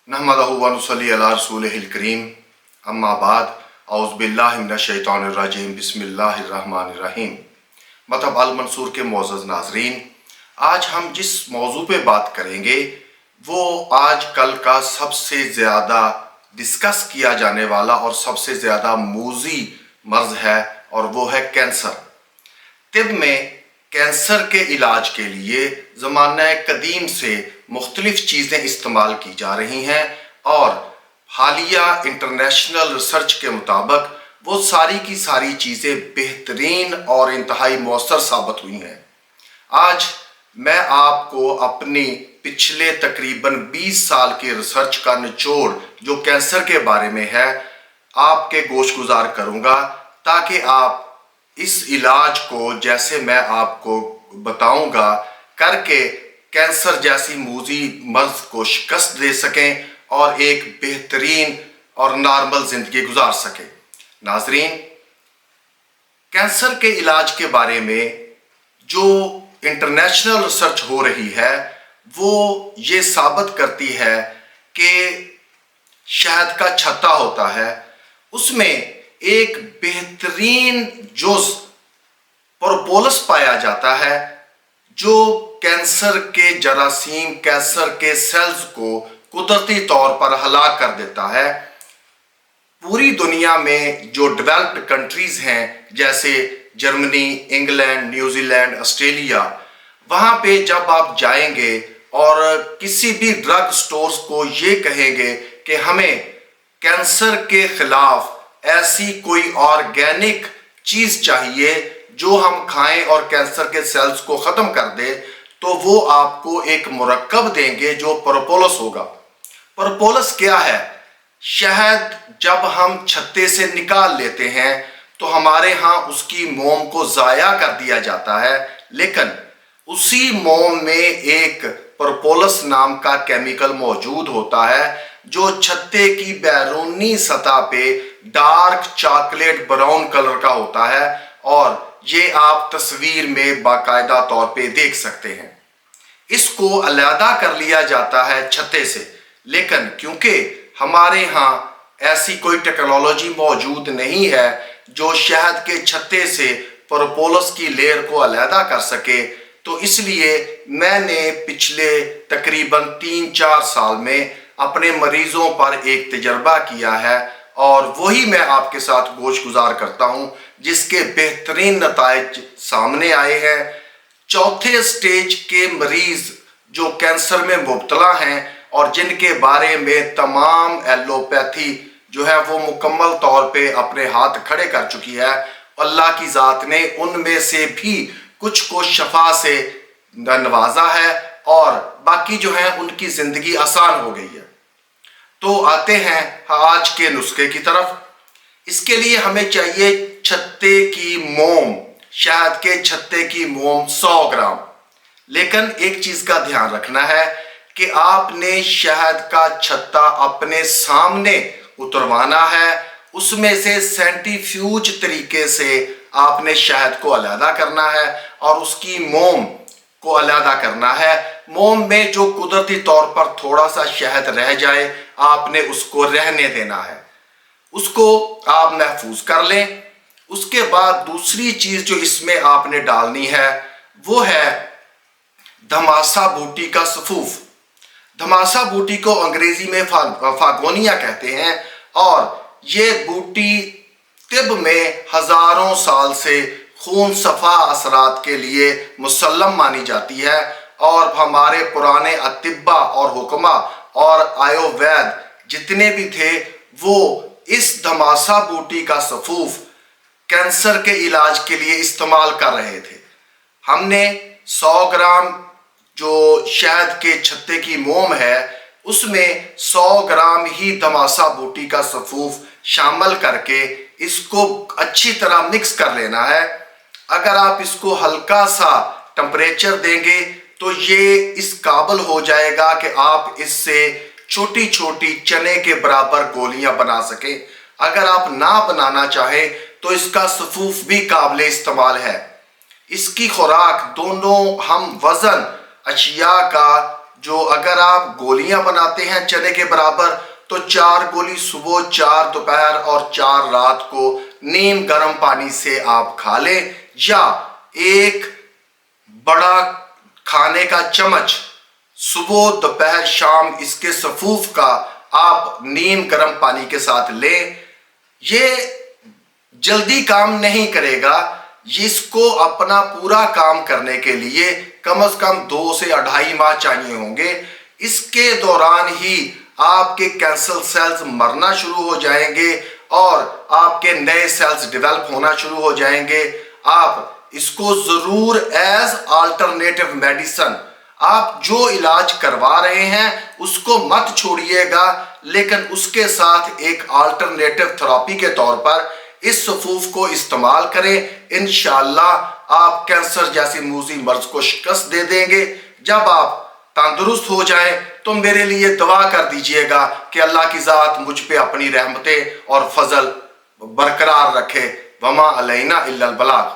नहमदहु व नुसल्ली अला रसूलिहिल करीम अम्मा बाद औज़ु बिल्लाहि मिनश शैतानिर रजीम बिस्मिल्लाहिर रहमानिर रहीम। मतलब अल मंसूर के मोअज़्ज़ज़ नाज़रीन, आज हम जिस मौजू पे बात करेंगे वो आज कल का सबसे ज़्यादा डिस्कस किया जाने वाला और सबसे ज़्यादा मूज़ी मर्ज़ है, और वो है कैंसर। तिब में कैंसर के इलाज के लिए ज़माना कदीम से मुख्तलिफ़ चीज़ें इस्तेमाल की जा रही हैं, और हालिया इंटरनेशनल रिसर्च के मुताबिक वो सारी की सारी चीज़ें बेहतरीन और इंतहाई मौसर साबित हुई हैं। आज मैं आपको अपनी पिछले तकरीबन 20 साल के रिसर्च का निचोड़ जो कैंसर के बारे में है आपके गोश गुजार करूँगा, ताकि आप इस इलाज को जैसे मैं आपको बताऊंगा करके कैंसर जैसी मूज़ी मर्ज़ को शिकस्त दे सकें और एक बेहतरीन और नॉर्मल ज़िंदगी गुजार सकें। नाज़रीन, कैंसर के इलाज के बारे में जो इंटरनेशनल रिसर्च हो रही है वो ये साबित करती है कि शहद का छत्ता होता है, उसमें एक बेहतरीन जुज़ प्रोपोलिस पाया जाता है जो कैंसर के जरासीम, कैंसर के सेल्स को कुदरती तौर पर हलाक कर देता है। पूरी दुनिया में जो डेवलप्ड कंट्रीज़ हैं जैसे जर्मनी, इंग्लैंड, न्यूजीलैंड, ऑस्ट्रेलिया, वहाँ पे जब आप जाएंगे और किसी भी ड्रग स्टोर्स को ये कहेंगे कि हमें कैंसर के ख़िलाफ़ ऐसी कोई ऑर्गेनिक चीज़ चाहिए जो हम खाएं और कैंसर के सेल्स को ख़त्म कर दे, तो वो आपको एक मुरक्कब देंगे जो प्रोपोलिस होगा। प्रोपोलिस क्या है? शहद जब हम छत्ते से निकाल लेते हैं तो हमारे यहाँ उसकी मोम को ज़ाया कर दिया जाता है, लेकिन उसी मोम में एक प्रोपोलिस नाम का केमिकल मौजूद होता है जो छत्ते की बैरूनी सतह पे डार्क चॉकलेट ब्राउन कलर का होता है, और ये आप तस्वीर में बाकायदा तौर पे देख सकते हैं। इसको अलहदा कर लिया जाता है छत्ते से, लेकिन क्योंकि हमारे यहाँ ऐसी कोई टेक्नोलॉजी मौजूद नहीं है जो शहद के छत्ते से प्रोपोलिस की लेयर को अलहदा कर सके, तो इसलिए मैंने पिछले तकरीबन 3-4 साल में अपने मरीज़ों पर एक तजर्बा किया है, और वही मैं आपके साथ गोश गुजार करता हूँ जिसके बेहतरीन नताइज सामने आए हैं। चौथे स्टेज के मरीज़ जो कैंसर में मुब्तला हैं और जिनके बारे में तमाम एलोपैथी जो है वो मुकम्मल तौर पे अपने हाथ खड़े कर चुकी है, अल्लाह की ज़ात ने उनमें से भी कुछ को शफा से नवाजा है और बाकी जो है उनकी ज़िंदगी आसान हो गई है। तो आते हैं आज के नुस्खे की तरफ। इसके लिए हमें चाहिए छत्ते की मोम, शहद के छत्ते की मोम 100 ग्राम। लेकिन एक चीज़ का ध्यान रखना है कि आपने शहद का छत्ता अपने सामने उतरवाना है, उसमें से सेंट्रीफ्यूज तरीके से आपने शहद को अलहदा करना है और उसकी मोम को अलहदा करना है। मोम में जो कुदरती तौर पर थोड़ा सा शहद रह जाए आपने उसको रहने देना है, उसको आप महफूज कर लें। उसके बाद दूसरी चीज़ जो इसमें आपने डालनी है वो है धमासा बूटी का सफूफ। धमासा बूटी को अंग्रेजी में फागोनिया कहते हैं, और ये बूटी तिब में हज़ारों साल से खून सफ़ा असरात के लिए मुसल्लम मानी जाती है, और हमारे पुराने अतिब्बा और हुक्मा और आयुर्वेद जितने भी थे वो इस धमासा बूटी का सफूफ कैंसर के इलाज के लिए इस्तेमाल कर रहे थे। हमने 100 ग्राम जो शहद के छत्ते की मोम है उसमें 100 ग्राम ही धमासा बूटी का सफूफ शामिल करके इसको अच्छी तरह मिक्स कर लेना है। अगर आप इसको हल्का सा टेम्परेचर देंगे तो ये इस काबिल हो जाएगा कि आप इससे छोटी छोटी चने के बराबर गोलियां बना सकें। अगर आप ना बनाना चाहें तो इसका सफूफ भी काबिल इस्तेमाल है। इसकी खुराक दोनों हम वज़न अशिया का جو اگر آپ گولیاں بناتے ہیں چنے کے برابر تو 4 گولی صبح، 4 دوپہر اور 4 رات کو نیم گرم پانی سے آپ کھا لیں، یا ایک بڑا کھانے کا چمچ صبح دوپہر شام اس کے سفوف کا آپ نیم گرم پانی کے ساتھ لیں۔ یہ جلدی کام نہیں کرے گا، اس کو اپنا پورا کام کرنے کے لیے کم از کم 2 سے 2.5 ماہ چاہیے ہوں گے۔ اس کے دوران ہی آپ کے کینسر سیلز مرنا شروع ہو جائیں گے اور آپ کے نئے سیلز ڈیولپ ہونا شروع ہو جائیں گے۔ آپ اس کو ضرور ایز آلٹرنیٹو میڈیسن، آپ جو علاج کروا رہے ہیں اس کو مت چھوڑیے گا، لیکن اس کے ساتھ ایک آلٹرنیٹو تھراپی کے طور پر اس سفوف کو استعمال کریں۔ انشاءاللہ آپ کینسر جیسی موذی مرض کو شکست دے دیں گے۔ جب آپ تندرست ہو جائیں تو میرے لیے دعا کر دیجئے گا کہ اللہ کی ذات مجھ پہ اپنی رحمتیں اور فضل برقرار رکھے۔ وما علینا الا البلاغ۔